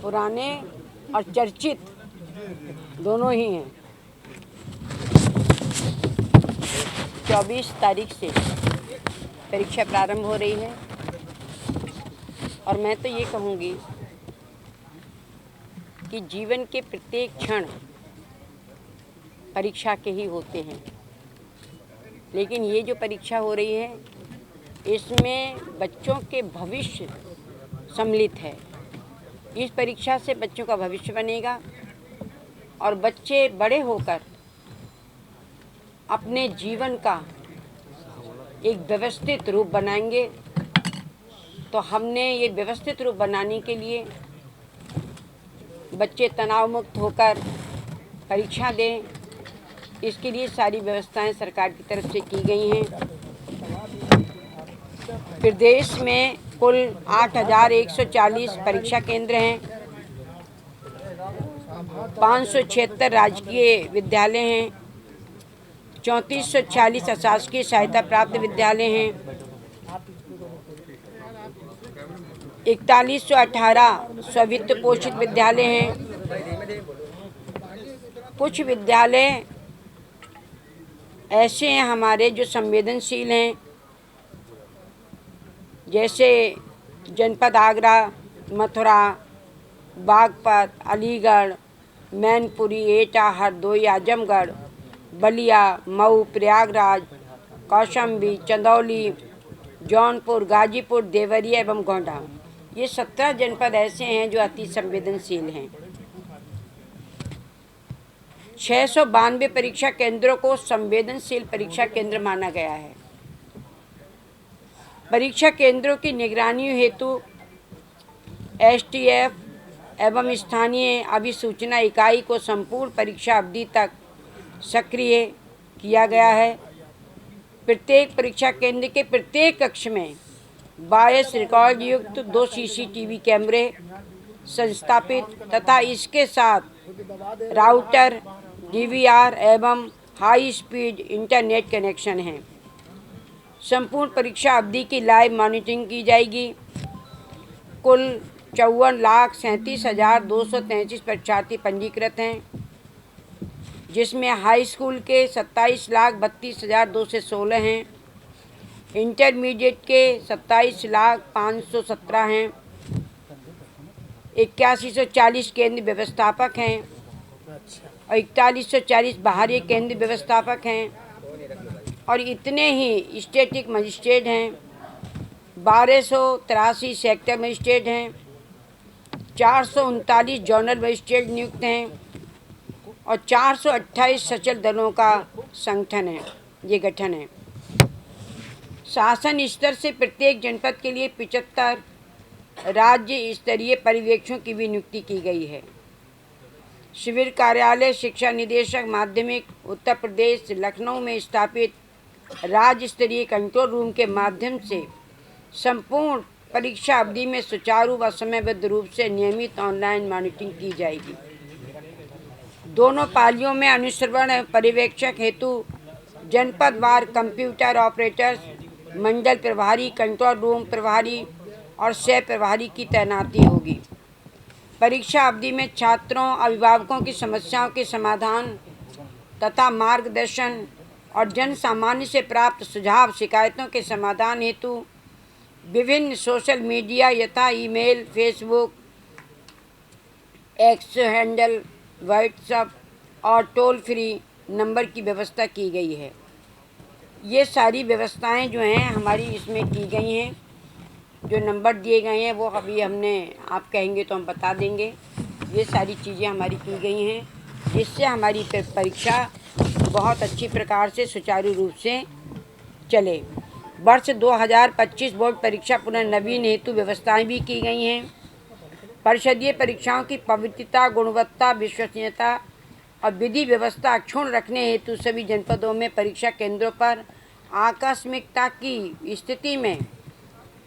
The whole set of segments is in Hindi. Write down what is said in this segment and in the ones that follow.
पुराने और चर्चित दोनों ही हैं। 24 तारीख से परीक्षा प्रारंभ हो रही है और मैं तो ये कहूँगी कि जीवन के प्रत्येक क्षण परीक्षा के ही होते हैं, लेकिन ये जो परीक्षा हो रही है इसमें बच्चों के भविष्य सम्मिलित है। इस परीक्षा से बच्चों का भविष्य बनेगा और बच्चे बड़े होकर अपने जीवन का एक व्यवस्थित रूप बनाएंगे। तो हमने ये व्यवस्थित रूप बनाने के लिए बच्चे तनाव मुक्त होकर परीक्षा दें, इसके लिए सारी व्यवस्थाएं सरकार की तरफ से की गई हैं। प्रदेश में कुल 8,140 परीक्षा केंद्र हैं, 576 राजकीय विद्यालय हैं, 3446 अशासकीय सहायता प्राप्त विद्यालय हैं, 4118 स्वित्त पोषित विद्यालय हैं। कुछ विद्यालय ऐसे हैं हमारे जो संवेदनशील हैं, जैसे जनपद आगरा, मथुरा, बागपत, अलीगढ़, मैनपुरी, एटा, हरदोई, आजमगढ़, बलिया, मऊ, प्रयागराज, कौशाम्बी, चंदौली, जौनपुर, गाजीपुर, देवरिया एवं गोंडा। ये 17 जनपद ऐसे हैं जो अति संवेदनशील हैं। 692 परीक्षा केंद्रों को संवेदनशील परीक्षा केंद्र माना गया है। परीक्षा केंद्रों की निगरानी हेतु एसटीएफ एवं स्थानीय अभिसूचना इकाई को संपूर्ण परीक्षा अवधि तक सक्रिय किया गया है। प्रत्येक परीक्षा केंद्र के प्रत्येक कक्ष में 22 रिकॉर्ड युक्त 2 सीसीटीवी कैमरे संस्थापित तथा इसके साथ राउटर, डीवीआर एवं हाई स्पीड इंटरनेट कनेक्शन है। संपूर्ण परीक्षा अवधि की लाइव मॉनिटरिंग की जाएगी। कुल 54,37,233 परीक्षार्थी पंजीकृत हैं, जिसमें हाई स्कूल के 27,32,216 हैं, इंटरमीडिएट के 27,05,17 हैं, 8140 केंद्र व्यवस्थापक हैं और 4140 बाहरी केंद्र व्यवस्थापक हैं और इतने ही स्टैटिक मजिस्ट्रेट हैं, 1283 सेक्टर मजिस्ट्रेट हैं, 439 जोनल मजिस्ट्रेट नियुक्त हैं और 428 सचल दलों का संगठन है, ये गठन है। शासन स्तर से प्रत्येक जनपद के लिए 75 राज्य स्तरीय पर्यवेक्षकों की भी नियुक्ति की गई है। शिविर कार्यालय शिक्षा निदेशक माध्यमिक उत्तर प्रदेश लखनऊ में स्थापित राज्य स्तरीय कंट्रोल रूम के माध्यम से संपूर्ण परीक्षा अवधि में सुचारू व समयबद्ध रूप से नियमित ऑनलाइन मॉनिटरिंग की जाएगी। दोनों पालियों में अनुश्रवण एवं पर्यवेक्षक हेतु जनपदवार कंप्यूटर ऑपरेटर्स, मंडल प्रभारी, कंट्रोल रूम प्रभारी और सह प्रभारी की तैनाती होगी। परीक्षा अवधि में छात्रों, अभिभावकों की समस्याओं के समाधान तथा मार्गदर्शन और जन सामान्य से प्राप्त सुझाव शिकायतों के समाधान हेतु विभिन्न सोशल मीडिया यथा email, Facebook, x handle, WhatsApp और टोल फ्री नंबर की व्यवस्था की गई है। ये सारी व्यवस्थाएं जो हैं हमारी इसमें की गई हैं। जो नंबर दिए गए हैं वो अभी हमने, आप कहेंगे तो हम बता देंगे। ये सारी चीज़ें हमारी की गई हैं, जिससे हमारी परीक्षा बहुत अच्छी प्रकार से सुचारू रूप से चले। वर्ष 2025 बोर्ड परीक्षा पुनर्नवीन हेतु व्यवस्थाएं भी की गई हैं। परिषदीय परीक्षाओं की पवित्रता, गुणवत्ता, विश्वसनीयता और विधि व्यवस्था अक्षुण्ण रखने हेतु सभी जनपदों में परीक्षा केंद्रों पर आकस्मिकता की स्थिति में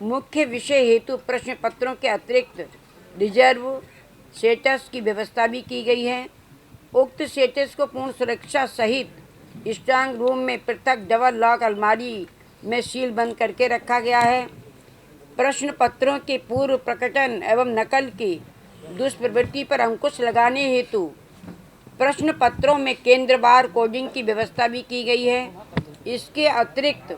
मुख्य विषय हेतु प्रश्न पत्रों के अतिरिक्त रिजर्व सेटस की व्यवस्था भी की गई है। उक्त सेटस को पूर्ण सुरक्षा सहित स्ट्रांग रूम में पृथक डबल लॉक अलमारी में सील बंद करके रखा गया है। प्रश्न पत्रों के पूर्व प्रकटन एवं नकल की दुष्प्रवृत्ति पर अंकुश लगाने हेतु प्रश्न पत्रों में केंद्रवार कोडिंग की व्यवस्था भी की गई है। इसके अतिरिक्त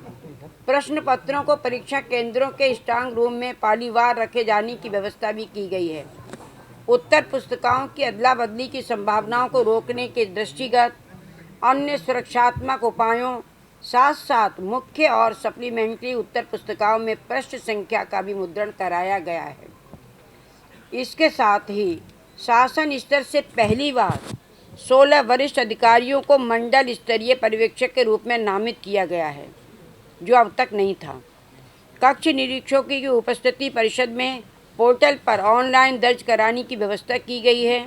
प्रश्न पत्रों को परीक्षा केंद्रों के स्ट्रांग रूम में पालीवार रखे जाने की व्यवस्था भी की गई है। उत्तर पुस्तिकाओं की अदला बदली की संभावनाओं को रोकने के दृष्टिगत अन्य सुरक्षात्मक उपायों साथ साथ मुख्य और सप्लीमेंट्री उत्तर पुस्तिकाओं में पृष्ठ संख्या का भी मुद्रण कराया गया है। इसके साथ ही शासन स्तर से पहली बार 16 वरिष्ठ अधिकारियों को मंडल स्तरीय पर्यवेक्षक के रूप में नामित किया गया है, जो अब तक नहीं था। कक्ष निरीक्षकों की उपस्थिति परिषद में पोर्टल पर ऑनलाइन दर्ज कराने की व्यवस्था की गई है,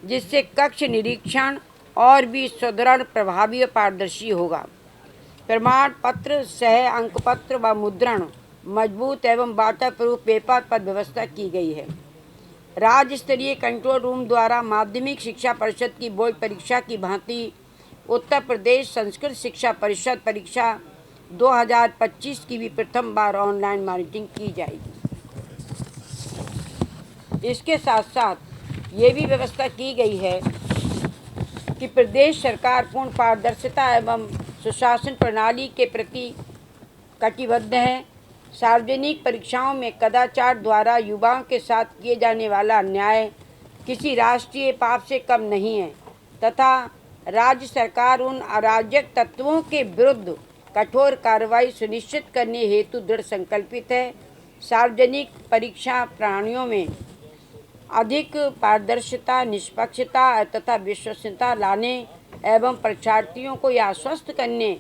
जिससे कक्ष निरीक्षण और भी सुदृढ़, प्रभावी और पारदर्शी होगा। प्रमाण पत्र सह अंकपत्र व मुद्रण मजबूत एवं वाटरप्रूफ पेपर पर व्यवस्था की गई है। राज्य स्तरीय कंट्रोल रूम द्वारा माध्यमिक शिक्षा परिषद की बोर्ड परीक्षा की भांति उत्तर प्रदेश संस्कृत शिक्षा परिषद परीक्षा 2025 की भी प्रथम बार ऑनलाइन मॉनिटरिंग की जाएगी। इसके साथ साथ ये भी व्यवस्था की गई है कि प्रदेश सरकार पूर्ण पारदर्शिता एवं सुशासन प्रणाली के प्रति कटिबद्ध है। सार्वजनिक परीक्षाओं में कदाचार द्वारा युवाओं के साथ किए जाने वाला अन्याय किसी राष्ट्रीय पाप से कम नहीं है तथा राज्य सरकार उन अराजक तत्वों के विरुद्ध कठोर कार्रवाई सुनिश्चित करने हेतु दृढ़ संकल्पित है। सार्वजनिक परीक्षा प्रणालियों में अधिक पारदर्शिता, निष्पक्षता तथा विश्वसनीयता लाने एवं परीक्षार्थियों को यह आश्वस्त करने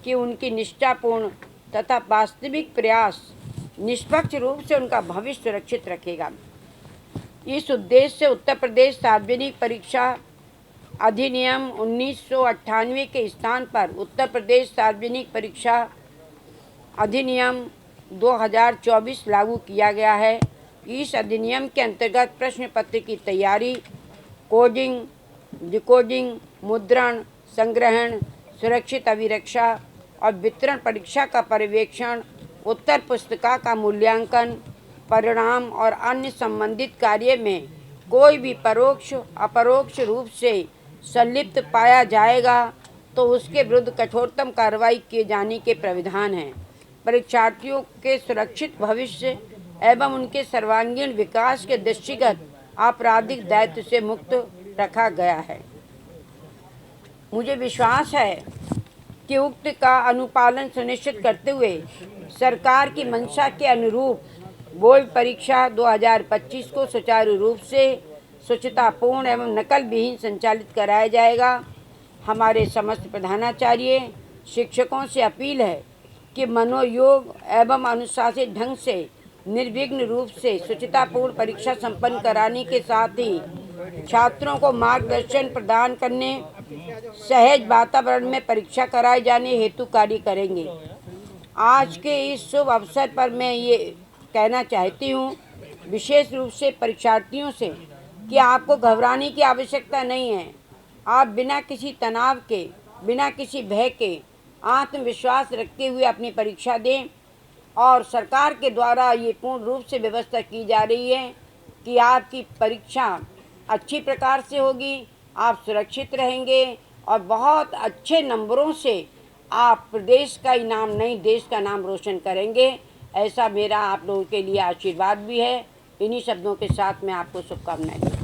कि उनकी निष्ठापूर्ण तथा वास्तविक प्रयास निष्पक्ष रूप से उनका भविष्य सुरक्षित रखेगा। इस उद्देश्य से उत्तर प्रदेश सार्वजनिक परीक्षा अधिनियम 1998 के स्थान पर उत्तर प्रदेश सार्वजनिक परीक्षा अधिनियम 2024 लागू किया गया है। इस अधिनियम के अंतर्गत प्रश्न पत्र की तैयारी, कोडिंग, डिकोडिंग, मुद्रण, संग्रहण, सुरक्षित अभिरक्षा और वितरण, परीक्षा का पर्यवेक्षण, उत्तर पुस्तिका का मूल्यांकन, परिणाम और अन्य संबंधित कार्य में कोई भी परोक्ष अपरोक्ष रूप से संलिप्त पाया जाएगा तो उसके विरुद्ध कठोरतम कार्रवाई किए जाने के प्राविधान हैं। परीक्षार्थियों के सुरक्षित भविष्य एवं उनके सर्वांगीण विकास के दृष्टिगत आपराधिक दायित्व से मुक्त रखा गया है। मुझे विश्वास है कि उक्त का अनुपालन सुनिश्चित करते हुए सरकार की मंशा के अनुरूप बोर्ड परीक्षा 2025 को सुचारू रूप से शुचितापूर्ण एवं नकल विहीन संचालित कराया जाएगा। हमारे समस्त प्रधानाचार्य शिक्षकों से अपील है कि मनोयोग एवं अनुशासित ढंग से निर्विघ्न रूप से शुचितापूर्ण परीक्षा संपन्न कराने के साथ ही छात्रों को मार्गदर्शन प्रदान करने, सहज वातावरण में परीक्षा कराए जाने हेतु कार्य करेंगे। आज के इस शुभ अवसर पर मैं ये कहना चाहती हूँ विशेष रूप से परीक्षार्थियों से कि आपको घबराने की आवश्यकता नहीं है। आप बिना किसी तनाव के, बिना किसी भय के आत्मविश्वास रखते हुए अपनी परीक्षा दें और सरकार के द्वारा ये पूर्ण रूप से व्यवस्था की जा रही है कि आपकी परीक्षा अच्छी प्रकार से होगी, आप सुरक्षित रहेंगे और बहुत अच्छे नंबरों से आप प्रदेश का ही नाम नहीं, देश का नाम रोशन करेंगे। ऐसा मेरा आप लोगों के लिए आशीर्वाद भी है। इन्हीं शब्दों के साथ मैं आपको शुभकामनाएं देती हूँ।